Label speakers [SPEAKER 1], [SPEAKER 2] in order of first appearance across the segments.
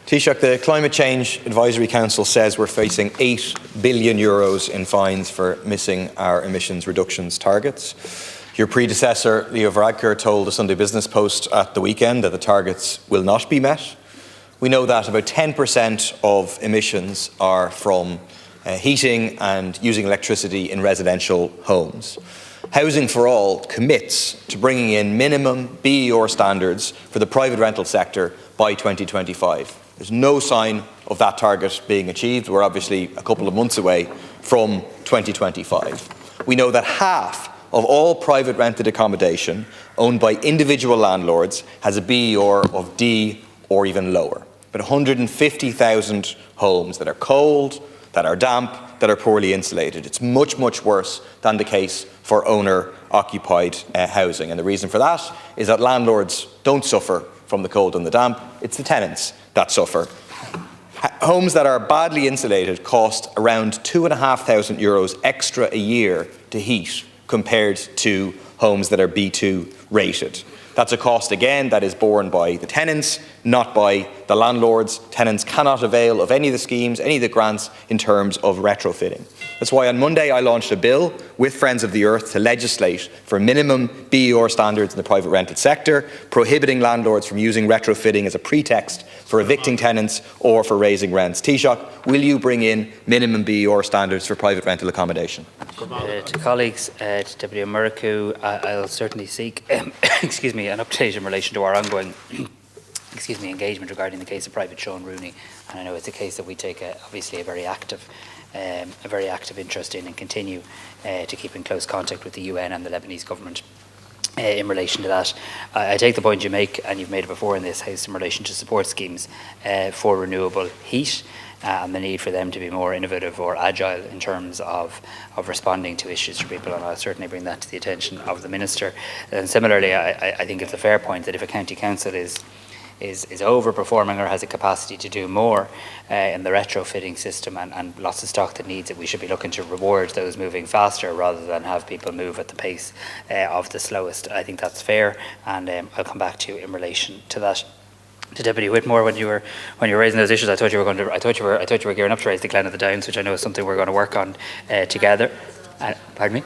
[SPEAKER 1] Taoiseach, the Climate Change Advisory Council says we're facing €8 billion in fines for missing our emissions reductions targets. Your predecessor, Leo Varadkar, told the Sunday Business Post at the weekend that the targets will not be met. We know that about 10% of emissions are from heating and using electricity in residential homes. Housing for All commits to bringing in minimum BER standards for the private rental sector by 2025. There's no sign of that target being achieved. We're obviously a couple of months away from 2025. We know that half of all private rented accommodation owned by individual landlords has a BER of D or even lower. But 150,000 homes that are cold, that are damp, that are poorly insulated. It's much, much worse than the case for owner-occupied housing. And the reason for that is that landlords don't suffer from the cold and the damp. It's the tenants that suffer. Homes that are badly insulated cost around €2,500 extra a year to heat compared to homes that are B2 rated. That's a cost, again, that is borne by the tenants, not by the landlords. Tenants cannot avail of any of the schemes, any of the grants in terms of retrofitting. That's why on Monday I launched a bill with Friends of the Earth to legislate for minimum BER standards in the private rented sector, prohibiting landlords from using retrofitting as a pretext for evicting tenants or for raising rents. Taoiseach, will you bring in minimum BER standards for private rental accommodation?
[SPEAKER 2] To colleagues, to Deputy O'Murricu, I'll certainly seek an update in relation to our ongoing engagement regarding the case of Private Sean Rooney. And I know it's a case that we take obviously a very active interest in, and continue to keep in close contact with the UN and the Lebanese government in relation to that. I take the point you make, and you've made it before in this House, in relation to support schemes for renewable heat and the need for them to be more innovative or agile in terms of responding to issues for people, and I'll certainly bring that to the attention of the Minister. And similarly, I think it's a fair point that if a county council is overperforming or has a capacity to do more in the retrofitting system and lots of stock that needs it, we should be looking to reward those moving faster rather than have people move at the pace of the slowest. I think that's fair, and I'll come back to you in relation to that. To Deputy Whitmore, when you were raising those issues, I thought you were gearing up to raise the Glen of the Downs, which I know is something we're going to work on together. Pardon me?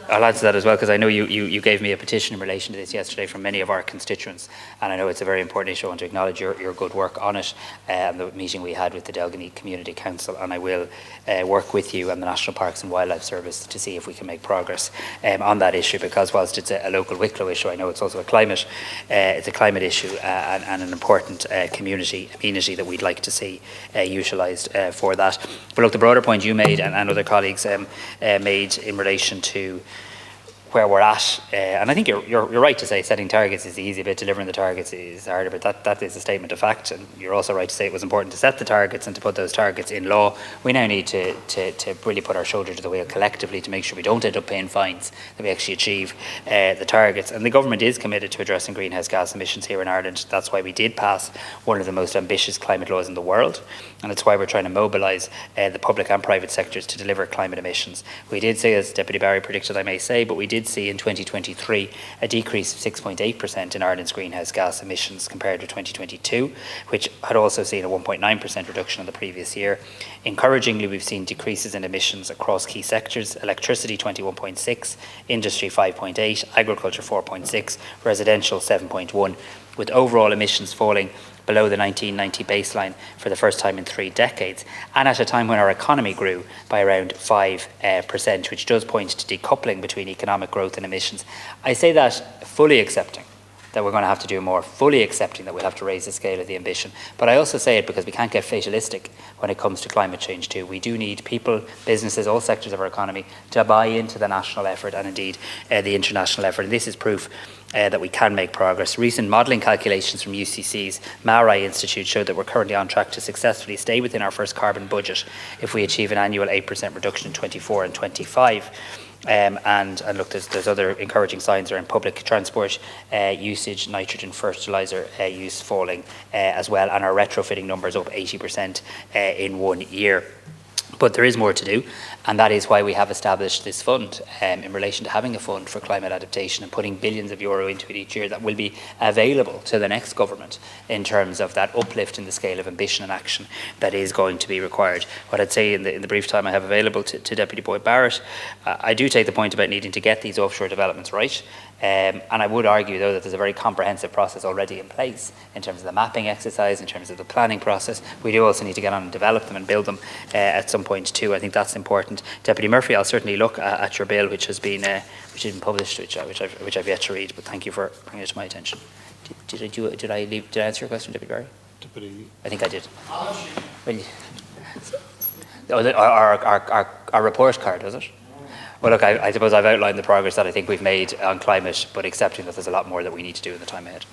[SPEAKER 2] I'll answer that as well, because I know you gave me a petition in relation to this yesterday from many of our constituents, and I know it's a very important issue. I want to acknowledge your good work on it and the meeting we had with the Delgany Community Council, and I will work with you and the National Parks and Wildlife Service to see if we can make progress on that issue, because whilst it's a local Wicklow issue, I know it's also a climate issue and an important community amenity that we'd like to see utilised for that. But look, the broader point you made and other colleagues made in relation to where we're at, and I think you're right to say setting targets is the easy bit, delivering the targets is harder, but that is a statement of fact, and you're also right to say it was important to set the targets and to put those targets in law. We now need to really put our shoulder to the wheel collectively to make sure we don't end up paying fines, that we actually achieve the targets. And the government is committed to addressing greenhouse gas emissions here in Ireland. That's why we did pass one of the most ambitious climate laws in the world, and it's why we're trying to mobilise the public and private sectors to deliver climate emissions. We did say, as Deputy Barry predicted, I may say, but we did see in 2023 a decrease of 6.8% in Ireland's greenhouse gas emissions compared to 2022, which had also seen a 1.9% reduction in the previous year. Encouragingly, we've seen decreases in emissions across key sectors: electricity 21.6, industry 5.8, agriculture 4.6, residential 7.1, with overall emissions falling below the 1990 baseline for the first time in 3 decades, and at a time when our economy grew by around 5%, which does point to decoupling between economic growth and emissions. I say that fully accepting that we're going to have to do more, fully accepting that we'll have to raise the scale of the ambition. But I also say it because we can't get fatalistic when it comes to climate change too. We do need people, businesses, all sectors of our economy to buy into the national effort and indeed the international effort. And this is proof that we can make progress. Recent modelling calculations from UCC's Marai Institute showed that we're currently on track to successfully stay within our first carbon budget if we achieve an annual 8% reduction in 24 and 25. And look, there's other encouraging signs around public transport usage, nitrogen fertiliser use falling as well, and our retrofitting numbers up 80% in 1 year. But there is more to do, and that is why we have established this fund in relation to having a fund for climate adaptation and putting billions of euro into it each year that will be available to the next government in terms of that uplift in the scale of ambition and action that is going to be required. What I'd say in the brief time I have available to Deputy Boyd Barrett, I do take the point about needing to get these offshore developments right. And I would argue, though, that there's a very comprehensive process already in place in terms of the mapping exercise, in terms of the planning process. We do also need to get on and develop them and build them at some point too. I think that's important. Deputy Murphy, I'll certainly look at your bill, which has been published, which I've yet to read. But thank you for bringing it to my attention. Did I answer your question, Deputy Barry? I think I did. Our report card, was it? Well, look, I suppose I've outlined the progress that I think we've made on climate, but accepting that there's a lot more that we need to do in the time ahead.